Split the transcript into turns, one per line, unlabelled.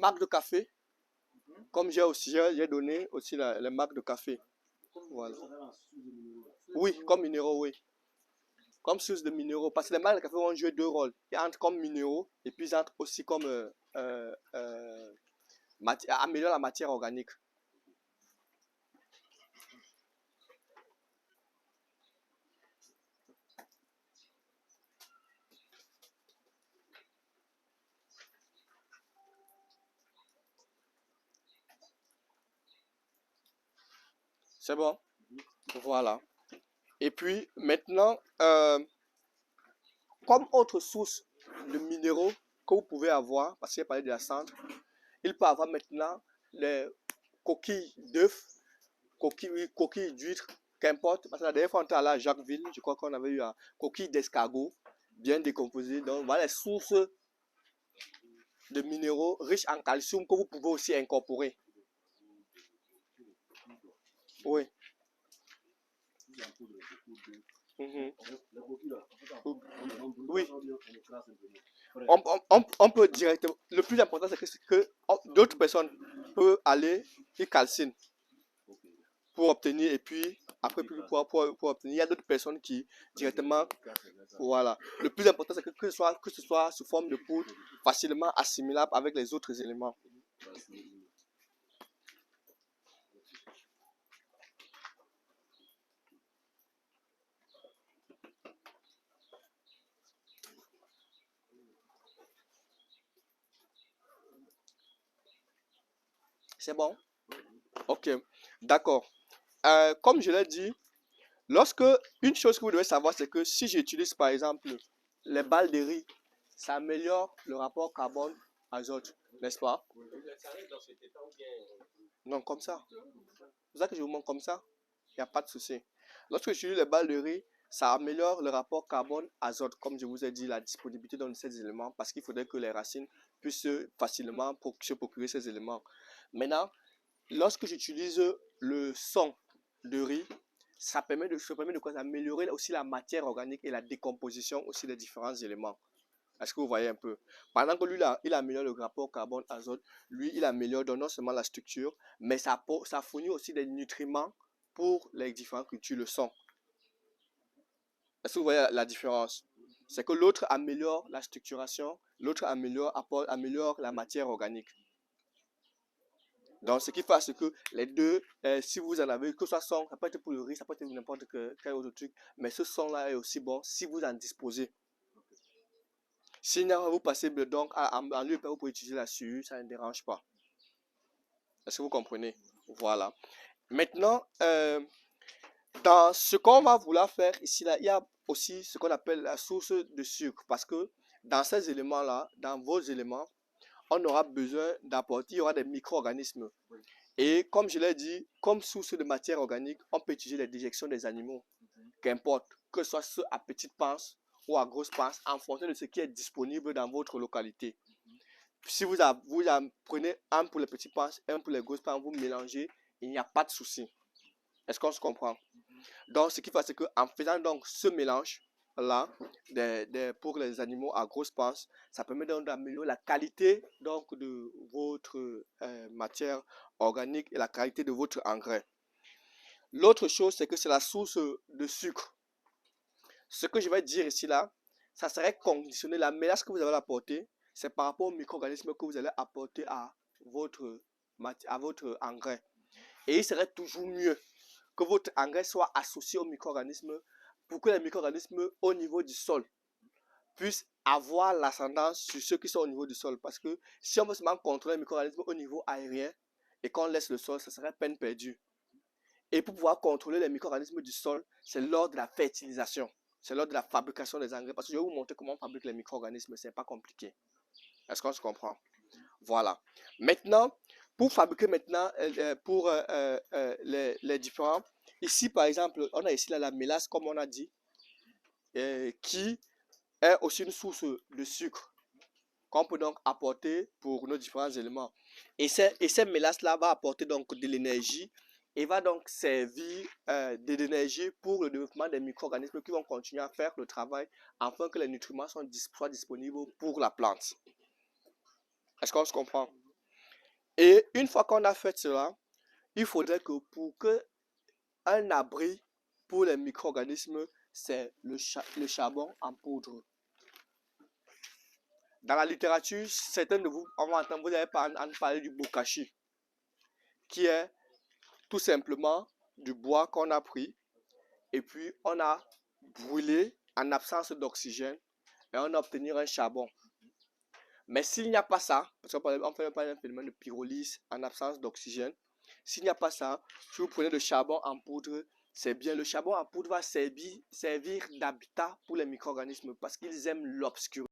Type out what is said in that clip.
marques de café, comme j'ai donné aussi les marques de café. Voilà. Oui, comme minéraux, oui. Comme source de minéraux. Parce que les marques de café vont jouer deux rôles. Ils entrent comme minéraux et puis ils entrent aussi comme améliorent la matière organique. C'est bon? Voilà. Et puis maintenant, comme autre source de minéraux que vous pouvez avoir, parce que j'ai parlé de la cendre, il peut avoir maintenant les coquilles d'œufs, coquilles d'huîtres, qu'importe. Parce que la dernière fois on était allé à Jacquesville, je crois qu'on avait eu un coquille d'escargot bien décomposé. Donc voilà les sources de minéraux riches en calcium que vous pouvez aussi incorporer. Oui. Oui. On peut directement. Le plus important, c'est que d'autres personnes peuvent aller et calcinent pour obtenir, et puis après pour obtenir. Il y a d'autres personnes qui directement. Voilà. Le plus important, c'est que ce soit sous forme de poudre, facilement assimilable avec les autres éléments. C'est bon? Ok, d'accord. Comme je l'ai dit, une chose que vous devez savoir, c'est que si j'utilise par exemple les balles de riz, ça améliore le rapport carbone-azote, n'est-ce pas? Non, comme ça. C'est ça que je vous montre comme ça. Il n'y a pas de souci. Lorsque j'utilise les balles de riz, ça améliore le rapport carbone-azote, comme je vous ai dit, la disponibilité de ces éléments, parce qu'il faudrait que les racines puissent facilement se procurer ces éléments. Maintenant, lorsque j'utilise le son de riz, ça permet de quoi? D'améliorer aussi la matière organique et la décomposition aussi des différents éléments. Est-ce que vous voyez un peu? Pendant que lui, là, il améliore le rapport carbone-azote, lui, il améliore non seulement la structure, mais ça fournit aussi des nutriments pour les différentes cultures, le son. Est-ce que vous voyez la différence? C'est que l'autre améliore la structuration, l'autre améliore la matière organique. Donc, ce qui fait que les deux, si vous en avez, que ce soit son, ça peut être pour le riz, ça peut être n'importe quel autre truc, mais ce son-là est aussi bon si vous en disposez. Sinon, vous passez donc en lieu vous pouvez utiliser la sueur, ça ne dérange pas. Est-ce que vous comprenez? Voilà. Maintenant, dans ce qu'on va vouloir faire ici, là, il y a aussi ce qu'on appelle la source de sucre, parce que dans ces éléments-là, dans vos éléments, on aura besoin d'apporter, il y aura des micro-organismes. Et comme je l'ai dit, comme source de matière organique, on peut utiliser les déjections des animaux, qu'importe, que ce soit ceux à petite panse ou à grosse panse, en fonction de ce qui est disponible dans votre localité. Si vous en prenez un pour les petits panses, un pour les grosses panses, vous mélangez, il n'y a pas de souci. Est-ce qu'on se comprend? Donc, ce qu'il faut, c'est qu'en faisant donc ce mélange-là pour les animaux à grosse panse, ça permet donc d'améliorer la qualité donc, de votre matière organique et la qualité de votre engrais. L'autre chose, c'est que c'est la source de sucre. Ce que je vais dire ici, là, ça serait conditionné. La mélange que vous allez apporter, c'est par rapport aux micro-organismes que vous allez apporter à votre engrais. Et il serait toujours mieux que votre engrais soit associé aux micro-organismes pour que les micro-organismes au niveau du sol puissent avoir l'ascendance sur ceux qui sont au niveau du sol. Parce que si on veut seulement contrôler les micro-organismes au niveau aérien et qu'on laisse le sol, ça serait peine perdue. Et pour pouvoir contrôler les micro-organismes du sol, c'est lors de la fertilisation. C'est lors de la fabrication des engrais. Parce que je vais vous montrer comment on fabrique les micro-organismes. Ce n'est pas compliqué. Est-ce qu'on se comprend? Voilà. Maintenant, pour fabriquer maintenant pour les différents. Ici, par exemple, on a ici là, la mélasse, comme on a dit, qui est aussi une source de sucre qu'on peut donc apporter pour nos différents éléments. Et cette mélasse-là va apporter donc de l'énergie et va donc servir de l'énergie pour le développement des micro-organismes qui vont continuer à faire le travail afin que les nutriments soient disponibles pour la plante. Est-ce qu'on se comprend? Et une fois qu'on a fait cela, il faudrait que pour que un abri pour les micro-organismes, c'est le charbon en poudre. Dans la littérature, certains de vous, vous avez parlé du bokashi, qui est tout simplement du bois qu'on a pris et puis on a brûlé en absence d'oxygène et on a obtenu un charbon. Mais s'il n'y a pas ça, parce qu'on fait un phénomène de pyrolyse en absence d'oxygène, s'il n'y a pas ça, si vous prenez le charbon en poudre, c'est bien. Le charbon en poudre va servir d'habitat pour les micro-organismes parce qu'ils aiment l'obscurité.